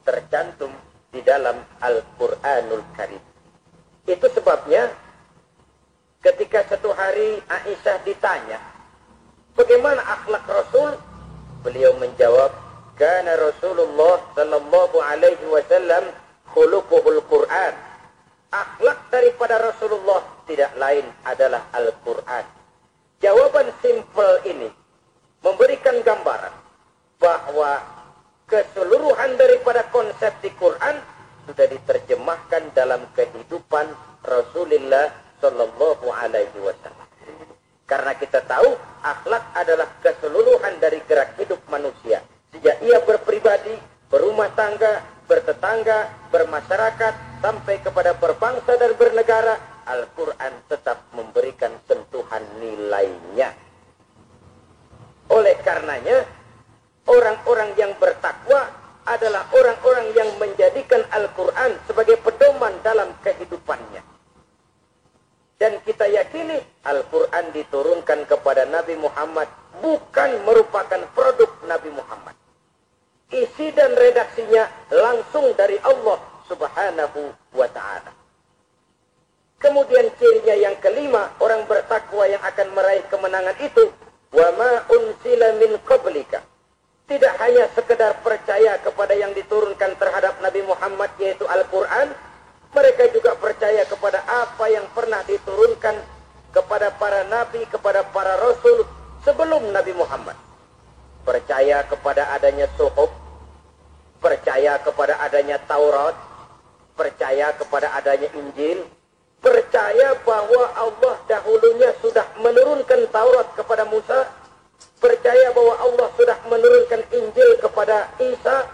tercantum di dalam Al-Quranul Karim. Itu sebabnya ketika satu hari Aisyah ditanya, bagaimana akhlak Rasul? Beliau menjawab, kana Rasulullah sallallahu alaihi wasallam khuluquhul Quran. Akhlak daripada Rasulullah tidak lain adalah Al-Quran. Jawaban simpel ini memberikan gambaran bahwa keseluruhan daripada konsep di Quran sudah diterjemahkan dalam kehidupan Rasulullah sallallahu alaihi wasallam. Karena kita tahu akhlak adalah keseluruhan dari gerak hidup manusia. Sejak ia berpribadi, berumah tangga, bertetangga, bermasyarakat, sampai kepada berbangsa dan bernegara, Al-Quran tetap memberikan sentuhan nilainya. Oleh karenanya, orang-orang yang bertakwa adalah orang-orang yang menjadikan Al-Quran sebagai pedoman dalam kehidupannya. Dan kita yakini Al-Quran diturunkan kepada Nabi Muhammad bukan merupakan produk Nabi Muhammad. Isi dan redaksinya langsung dari Allah Subhanahu wa ta'ala. Kemudian cirinya yang kelima, orang bertakwa yang akan meraih kemenangan itu, wa ma unsila min qablika. Tidak hanya sekedar percaya kepada yang diturunkan terhadap Nabi Muhammad, yaitu Al-Quran, mereka juga percaya kepada apa yang pernah diturunkan kepada para nabi, kepada para rasul sebelum Nabi Muhammad. Percaya kepada adanya suhuf, percaya kepada adanya Taurat, percaya kepada adanya Injil, percaya bahwa Allah dahulunya sudah menurunkan Taurat kepada Musa, percaya bahwa Allah sudah menurunkan Injil kepada Isa,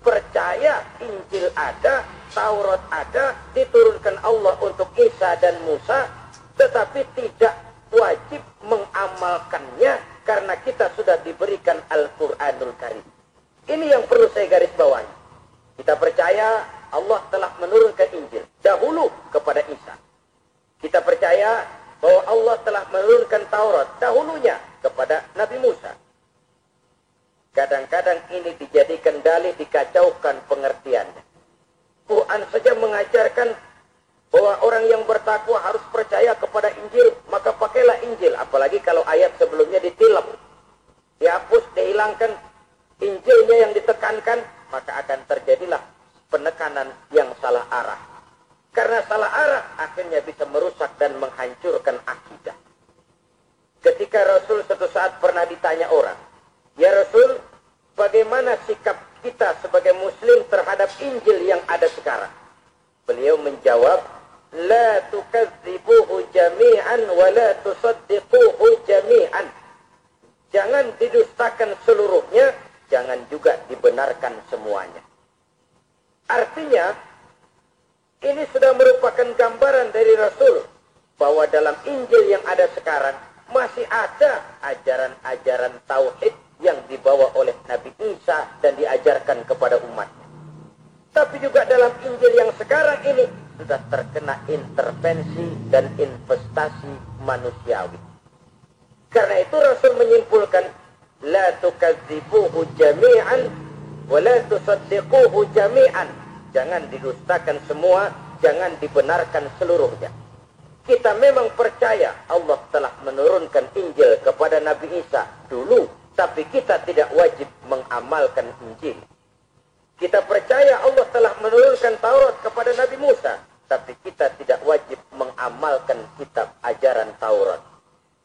percaya Injil ada, Taurat ada, diturunkan Allah untuk Isa dan Musa, tetapi tidak wajib mengamalkannya karena kita sudah diberikan Al-Quranul Karim. Ini yang perlu saya garis bawahi. Kita percaya Allah telah menurunkan Injil dahulu kepada Isa. Kita percaya bahwa Allah telah menurunkan Taurat dahulunya kepada Nabi Musa. Kadang-kadang ini dijadikan dalih, dikacaukan pengertiannya. Quran saja mengajarkan bahwa orang yang bertakwa harus percaya kepada Injil, maka pakailah Injil. Apalagi kalau ayat sebelumnya ditilap, dihapus, dihilangkan, Injilnya yang ditekankan, maka akan terjadilah penekanan yang salah arah. Karena salah arah akhirnya bisa merusak dan menghancurkan akidah. Ketika Rasul suatu saat pernah ditanya orang, "Ya Rasul, bagaimana sikap kita sebagai muslim terhadap Injil yang ada sekarang?" Beliau menjawab, "La tukadzibuhu jami'an wa la tusaddiquhu jami'an." Jangan didustakan seluruhnya, jangan juga dibenarkan semuanya. Artinya, ini sudah merupakan gambaran dari Rasul bahwa dalam Injil yang ada sekarang masih ada ajaran-ajaran tauhid yang dibawa oleh Nabi Isa dan diajarkan kepada umatnya. Tapi juga dalam Injil yang sekarang ini sudah terkena intervensi dan investasi manusiawi. Karena itu Rasul menyimpulkan, la tukadzibuhu jami'an wa la tusaddiquhu jami'an. Jangan didustakan semua, jangan dibenarkan seluruhnya. Kita memang percaya Allah telah menurunkan Injil kepada Nabi Isa dulu, tapi kita tidak wajib mengamalkan Injil. Kita percaya Allah telah menurunkan Taurat kepada Nabi Musa, tapi kita tidak wajib mengamalkan kitab ajaran Taurat.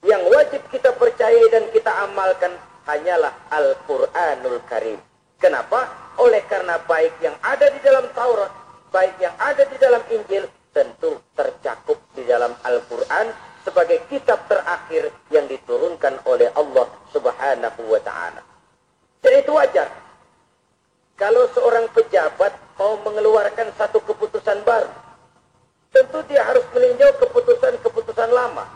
Yang wajib kita percayai dan kita amalkan hanyalah Al-Quranul Karim. Kenapa? Oleh karena baik yang ada di dalam Taurat, baik yang ada di dalam Injil, tentu tercakup di dalam Al-Quran sebagai kitab terakhir yang diturunkan oleh Allah Subhanahu wa Ta'ala. Jadi itu wajar. Kalau seorang pejabat mau mengeluarkan satu keputusan baru, tentu dia harus meninjau keputusan-keputusan lama.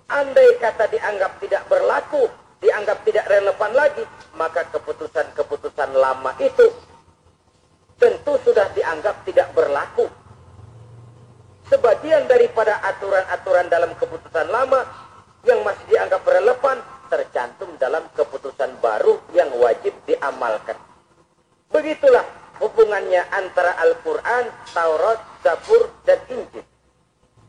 Andai kata dianggap tidak berlaku, dianggap tidak relevan lagi, maka keputusan-keputusan lama itu tentu sudah dianggap tidak berlaku. Sebagian daripada aturan-aturan dalam keputusan lama yang masih dianggap relevan tercantum dalam keputusan baru yang wajib diamalkan. Begitulah hubungannya antara Al-Quran, Taurat, Zabur, dan Injil.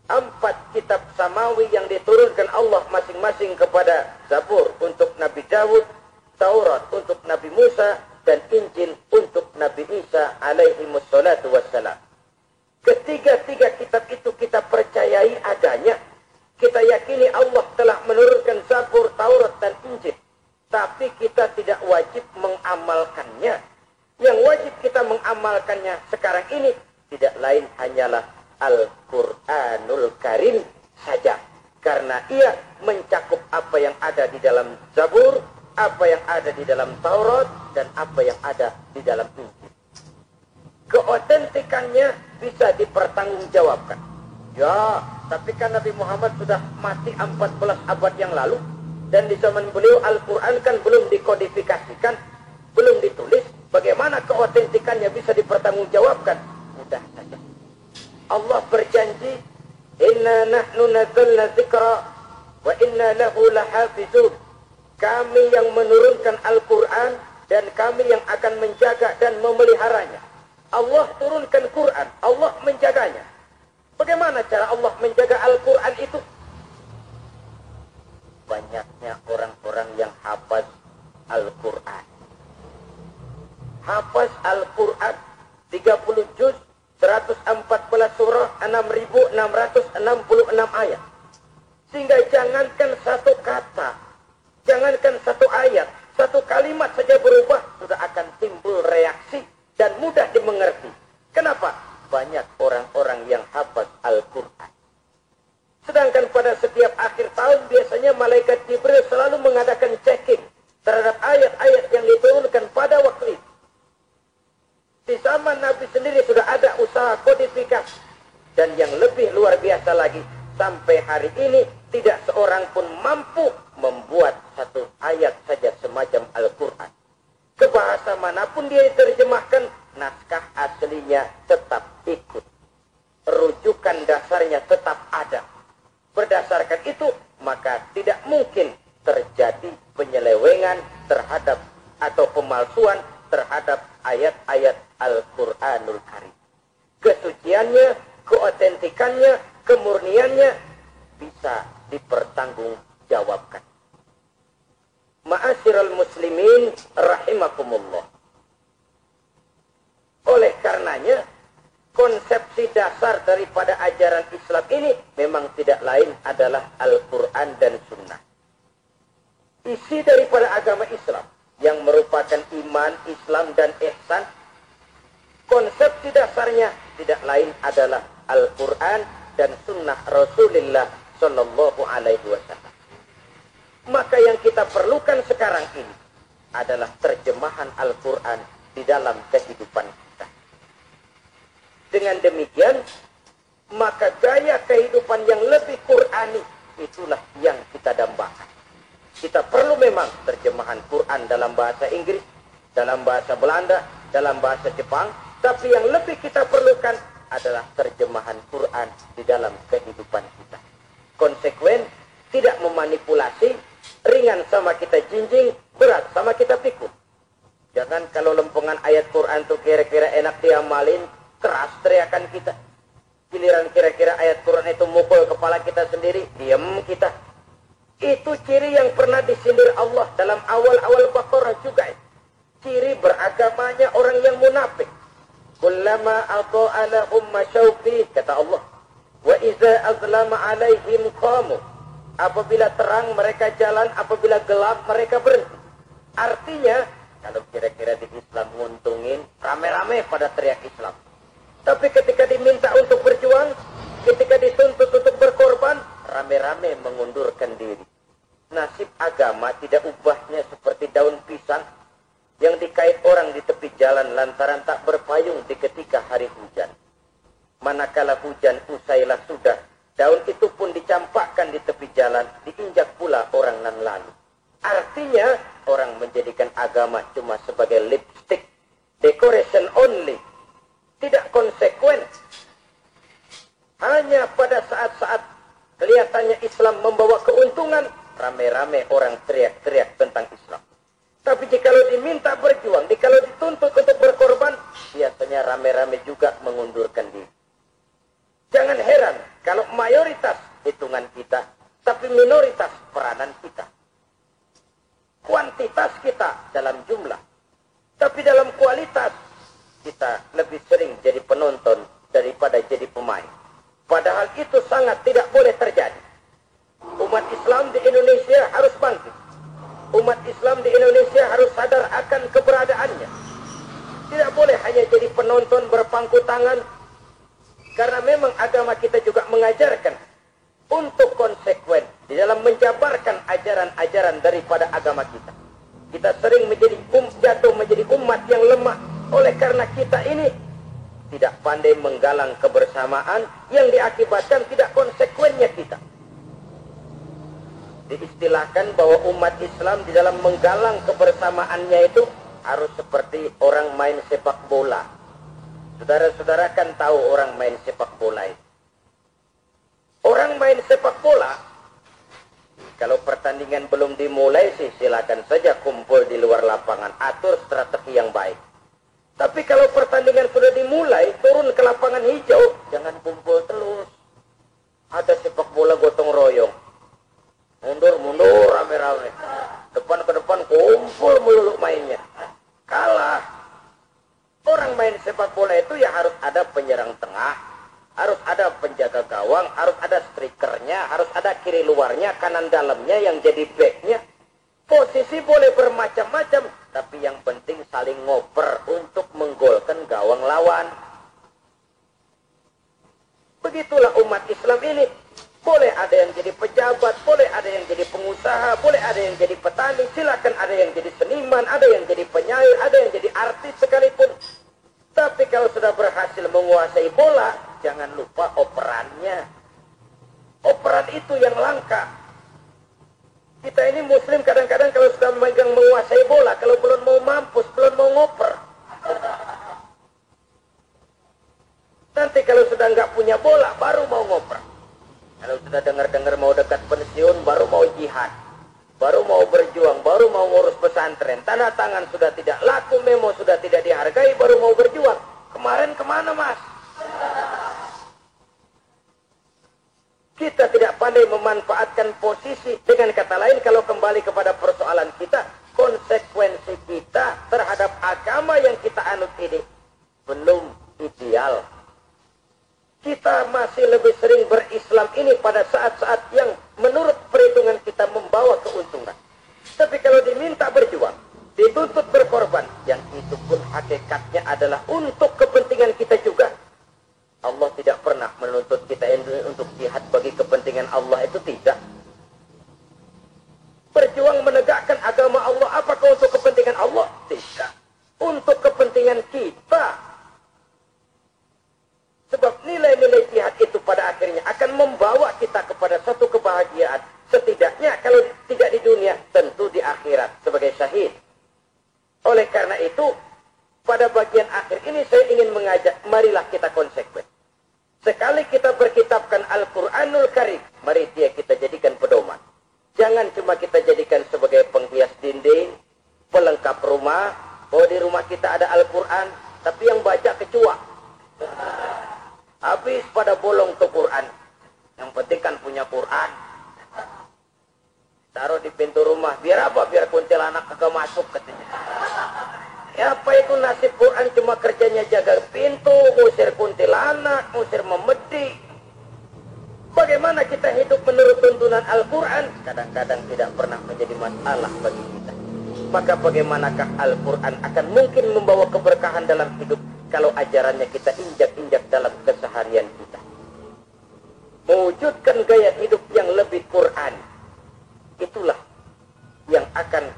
4 kitab samawi yang diturunkan Allah masing-masing kepada Zabur untuk Nabi Dawud, Taurat untuk Nabi Musa, dan Injil untuk Nabi Isa alaihi wassalatu wassalam. Ketiga-tiga kitab itu kita percayai adanya. Kita yakini Allah telah menurunkan Zabur, Taurat, dan Injil. Tapi kita tidak wajib mengamalkannya. Yang wajib kita mengamalkannya sekarang ini tidak lain hanyalah Al-Quranul Karim saja. Karena ia mencakup apa yang ada di dalam Zabur, apa yang ada di dalam Taurat, dan apa yang ada di dalam Injil. Keotentikannya bisa dipertanggungjawabkan. Ya, tapi kan Nabi Muhammad sudah mati 14 abad yang lalu, dan di zaman beliau Al-Quran kan belum dikodifikasikan, belum ditulis. Bagaimana keotentikannya bisa dipertanggungjawabkan? Mudah saja. Allah berjanji, "Inna nahnu nazzalna dzikra wa inna lahu lahafizun." Kami yang menurunkan Al-Quran dan kami yang akan menjaga dan memeliharanya. Allah turunkan Quran, Allah menjaganya. Bagaimana cara Allah menjaga Al-Quran itu? Banyaknya orang-orang yang hafaz Al-Quran. Hafaz Al-Quran 30 juz, 114 surah, 6.666 ayat. Sehingga jangankan satu kata, jangankan satu ayat, satu kalimat saja berubah, sudah akan timbul reaksi dan mudah dimengerti. Kenapa? Banyak orang-orang yang hafaz Al-Quran. Sedangkan pada setiap akhir tahun biasanya malaikat Jibril selalu mengadakan checking terhadap ayat-ayat yang diturunkan pada waktu itu. Di zaman Nabi sendiri sudah ada usaha kodifikasi. Dan yang lebih luar biasa lagi, sampai hari ini tidak seorang pun mampu membuat satu ayat saja semacam Al-Quran. Ke bahasa manapun dia diterjemahkan, naskah aslinya tetap ikut. Rujukan dasarnya tetap ada. Berdasarkan maka tidak mungkin terjadi penyelewengan terhadap atau pemalsuan terhadap ayat-ayat Al-Quranul Karim. Kesuciannya, keotentikannya, kemurniannya bisa dipertanggungjawabkan. Ma'asyiral muslimin rahimakumullah. Oleh karenanya, konsepsi dasar daripada ajaran Islam ini memang tidak lain adalah Al-Quran dan Sunnah. Isi daripada agama Islam yang merupakan iman, Islam, dan ihsan, konsepsi dasarnya tidak lain adalah Al-Quran dan Sunnah Rasulullah Sallallahu Alaihi Wasallam. Maka yang kita perlukan sekarang ini adalah terjemahan Al-Quran di dalam kehidupan kita. Dengan demikian, maka gaya kehidupan yang lebih Qurani itulah yang kita dambakan. Kita perlu memang terjemahan Quran dalam bahasa Inggris, dalam bahasa Belanda, dalam bahasa Jepang, tapi yang lebih kita perlukan adalah terjemahan Quran di dalam kehidupan kita. Konsekuen, tidak memanipulasi, ringan sama kita jinjing, berat sama kita pikul. Jangan kalau lempengan ayat Quran itu kira-kira enak diamalin, keras teriakan kita. Giliran kira-kira ayat Quran itu mukul kepala kita sendiri, diam kita. Itu ciri yang pernah disindir Allah dalam awal-awal Baqarah juga. Ciri beragamanya orang yang munafik. Kullama ata'a lahum masyaufi, kata Allah. Wa iza azlama alaihim qamu. Apabila terang mereka jalan, apabila gelap mereka berhenti. Artinya, kalau kira-kira di Islam nguntungin, rame-rame pada teriak Islam. Tapi ketika diminta untuk berjuang, ketika dituntut untuk berkorban, rame-rame mengundurkan diri. Nasib agama tidak ubahnya seperti daun pisang yang dikait orang di tepi jalan lantaran tak berpayung di ketika hari hujan. Manakala hujan usailah sudah, daun itu pun dicampakkan di tepi jalan, diinjak pula orang nan lalu. Artinya, orang menjadikan agama cuma sebagai lipstick, decoration only, tidak konsekuen. Hanya pada saat-saat kelihatannya Islam membawa keuntungan, rame-rame orang teriak-teriak tentang Islam. Tapi jikalau diminta berjuang, jikalau dituntut untuk berkorban, biasanya rame-rame juga mengundurkan diri. Jangan heran kalau mayoritas hitungan kita, tapi minoritas peranan kita. Kuantitas kita dalam jumlah, tapi dalam kualitas kita lebih sering jadi penonton daripada jadi pemain. Padahal itu sangat tidak boleh terjadi. Umat Islam di Indonesia harus bangkit. Umat Islam di Indonesia harus sadar akan keberadaannya. Tidak boleh hanya jadi penonton berpangku tangan. Karena memang agama kita juga mengajarkan untuk konsekuen di dalam menjabarkan ajaran-ajaran daripada agama kita. Kita sering jatuh menjadi umat yang lemah. Oleh karena kita ini tidak pandai menggalang kebersamaan yang diakibatkan tidak konsekuennya kita. Diistilahkan bahwa umat Islam di dalam menggalang kebersamaannya itu harus seperti orang main sepak bola. Saudara-saudara kan tahu orang main sepak bola itu. Orang main sepak bola, kalau pertandingan belum dimulai sih silakan saja kumpul di luar lapangan, atur strategi yang baik. Tapi kalau pertandingan sudah dimulai, turun ke lapangan hijau, jangan kumpul terus. Ada sepak bola gotong royong. Mundur-mundur rame-rame. Depan ke depan kumpul melulu mainnya. Kalah. Orang main sepak bola itu ya harus ada penyerang tengah, harus ada penjaga gawang, harus ada strikernya, harus ada kiri luarnya, kanan dalamnya yang jadi backnya. Posisi boleh bermacam-macam, tapi yang penting saling ngoper untuk menggolkan gawang lawan. Begitulah umat Islam ini. Boleh ada yang jadi pejabat, boleh ada yang jadi pengusaha, boleh ada yang jadi petani, silakan ada yang jadi seniman, ada yang jadi penyair, ada yang jadi artis sekalipun. Tapi kalau sudah berhasil menguasai bola, jangan lupa operannya. Operan itu yang langka. Kita ini muslim kadang-kadang kalau sudah memegang menguasai bola, kalau belum mau mampus, belum mau ngoper. Nanti kalau sudah nggak punya bola, baru mau ngoper. Kalau sudah dengar-dengar mau dekat pensiun, baru mau jihad, baru mau berjuang, baru mau ngurus pesantren, tanda tangan sudah tidak laku, memo sudah tidak dihargai, baru mau berjuang. Kemarin kemana mas? Kita tidak pandai memanfaatkan posisi. Dengan kata lain, kalau kembali kepada persoalan kita, konsekuensi kita terhadap agama yang kita anut ini belum ideal. Kita masih lebih sering berislam ini pada saat-saat yang menurut perhitungan kita membawa keuntungan. Tapi kalau diminta berjuang, dituntut berkorban, yang itu pun hakikatnya adalah untuk kepentingan kita juga. Allah tidak pernah menuntut kita untuk jihad bagi kepentingan Allah, itu tidak. Berjuang menegakkan agama Allah, apakah untuk kepentingan Allah? Tidak. Untuk kepentingan kita. Sebab nilai-nilai jihad itu pada akhirnya akan membawa kita kepada satu kebahagiaan. Setidaknya kalau tidak di dunia, tentu di akhirat sebagai syahid. Oleh karena itu, pada bagian akhir ini saya ingin mengajak, marilah kita konsekuen. Sekali kita berkitabkan Al-Quranul Karim, mari dia kita jadikan pedoman. Jangan cuma kita jadikan sebagai penghias dinding, pelengkap rumah, bahwa di rumah kita ada Al-Quran, tapi yang baca kecoa. Habis pada bolong tuh Quran. Yang penting kan punya Quran. Taruh di pintu rumah. Biar apa? Biar kuntilanak kagak masuk katanya. Ya apa itu nasib Quran, cuma kerjanya jaga pintu, ngusir kuntilanak, ngusir memedi. Bagaimana kita hidup menurut tuntunan Al-Quran? Kadang-kadang tidak pernah menjadi masalah bagi kita. Maka bagaimanakah Al-Quran akan mungkin membawa keberkahan dalam hidup kalau ajarannya kita injak-injak dalam keseharian kita. Mewujudkan gaya hidup yang lebih Quran. Itulah yang akan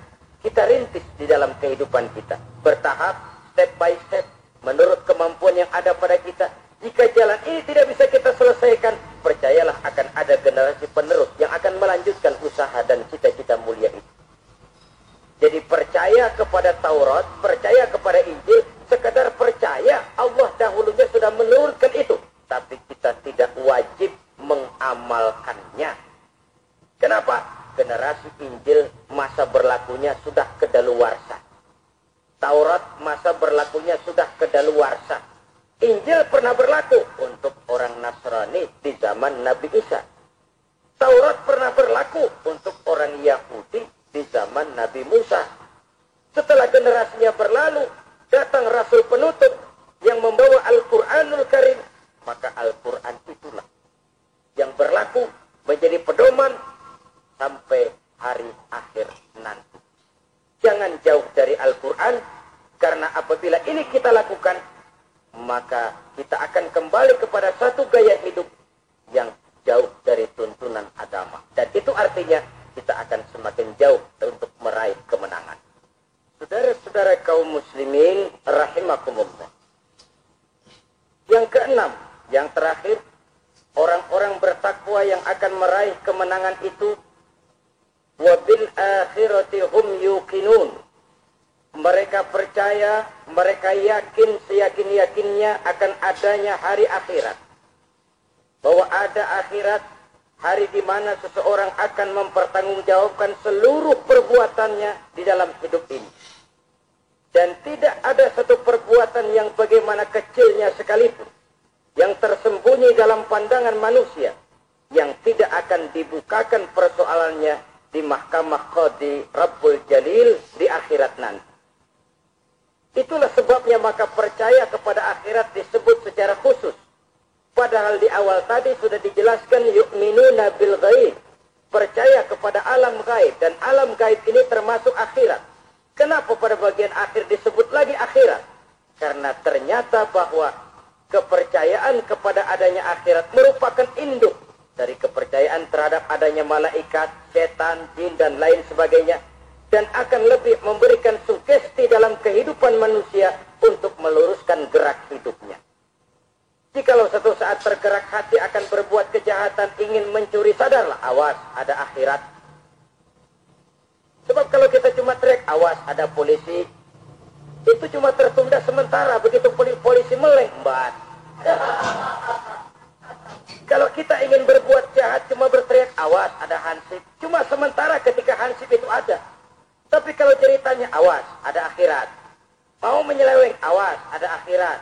kita rintis di dalam kehidupan kita. Bertahap, step by step, menurut kemampuan yang ada pada kita. Jika jalan ini tidak bisa kita selesaikan, percayalah akan ada generasi penerus yang akan melanjutkan usaha dan cita-cita mulia itu. Jadi percaya kepada Taurat, percaya kepada Injil, sekadar percaya Allah dahulunya sudah menurunkan itu. Tapi kita tidak wajib mengamalkannya. Kenapa? Generasi Injil masa berlakunya sudah kedaluwarsa. Taurat masa berlakunya sudah kedaluwarsa. Injil pernah berlaku untuk orang Nasrani di zaman Nabi Isa. Taurat pernah berlaku untuk orang Yahudi di zaman Nabi Musa. Setelah generasinya berlalu, datang Rasul penutup yang membawa Al-Quranul Karim. Maka Al-Quran itulah yang berlaku menjadi pedoman sampai hari akhir nanti. Jangan jauh dari Al-Quran, karena apabila ini kita lakukan, maka kita akan kembali kepada satu gaya hidup yang jauh dari tuntunan agama. Dan itu artinya kita akan semakin jauh untuk meraih kemenangan. Saudara-saudara kaum muslimin rahimakumullah. Yang keenam, yang terakhir, orang-orang bertakwa yang akan meraih kemenangan itu wabil akhirati hum yuqinun. Mereka percaya, mereka yakin seyakin-yakinnya akan adanya hari akhirat. Bahwa ada akhirat, hari di mana seseorang akan mempertanggungjawabkan seluruh perbuatannya di dalam hidup ini. Dan tidak ada satu perbuatan yang bagaimana kecilnya sekalipun, yang tersembunyi dalam pandangan manusia, yang tidak akan dibukakan persoalannya di mahkamah Qadi Rabbul Jalil di akhirat nanti. Itulah sebabnya maka percaya kepada akhirat disebut secara khusus. Padahal di awal tadi sudah dijelaskan yu'minuna bil ghaib, percaya kepada alam gaib, dan alam gaib ini termasuk akhirat. Kenapa pada bagian akhir disebut lagi akhirat? Karena ternyata bahwa kepercayaan kepada adanya akhirat merupakan induk dari kepercayaan terhadap adanya malaikat, setan, jin, dan lain sebagainya, dan akan lebih memberikan sugesti dalam kehidupan manusia untuk meluruskan gerak hidupnya. Jikalau satu saat tergerak hati akan berbuat kejahatan, ingin mencuri, sadarlah, awas, ada akhirat. Sebab kalau kita cuma teriak, awas, ada polisi, itu cuma tertunda sementara. Begitu polisi meleng, Kalau kita ingin berbuat jahat cuma berteriak, awas ada hansip. Cuma sementara ketika hansip itu ada. Tapi kalau ceritanya, awas ada akhirat. Mau menyeleweng, awas ada akhirat.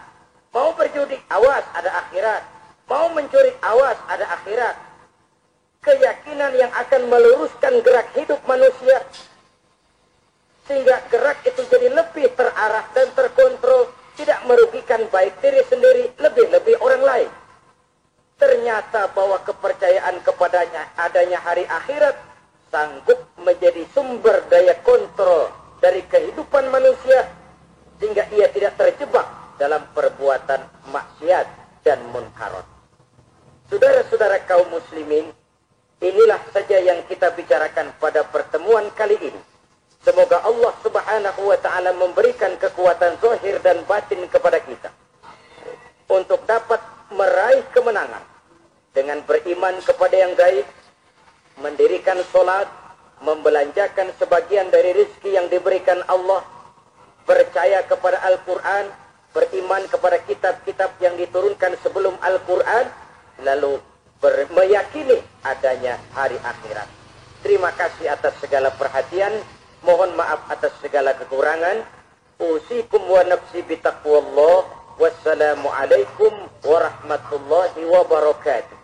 Mau berjudi, awas ada akhirat. Mau mencuri, awas ada akhirat. Keyakinan yang akan meluruskan gerak hidup manusia. Sehingga gerak itu jadi lebih terarah dan terkontrol. Tidak merugikan baik diri sendiri, lebih-lebih orang lain. Ternyata bahwa kepercayaan kepadanya adanya hari akhirat sanggup menjadi sumber daya kontrol dari kehidupan manusia sehingga ia tidak terjebak dalam perbuatan maksiat dan munkarat. Saudara-saudara kaum muslimin, inilah saja yang kita bicarakan pada pertemuan kali ini. Semoga Allah Subhanahu wa taala memberikan kekuatan zahir dan batin kepada kita untuk dapat meraih kemenangan dengan beriman kepada yang gaib, mendirikan solat, membelanjakan sebagian dari rezeki yang diberikan Allah, percaya kepada Al-Quran, beriman kepada kitab-kitab yang diturunkan sebelum Al-Quran, lalu meyakini adanya hari akhirat. Terima kasih atas segala perhatian, mohon maaf atas segala kekurangan. Usikum wa nafsi bitaqwallah. Wassalamualaikum warahmatullahi wabarakatuh.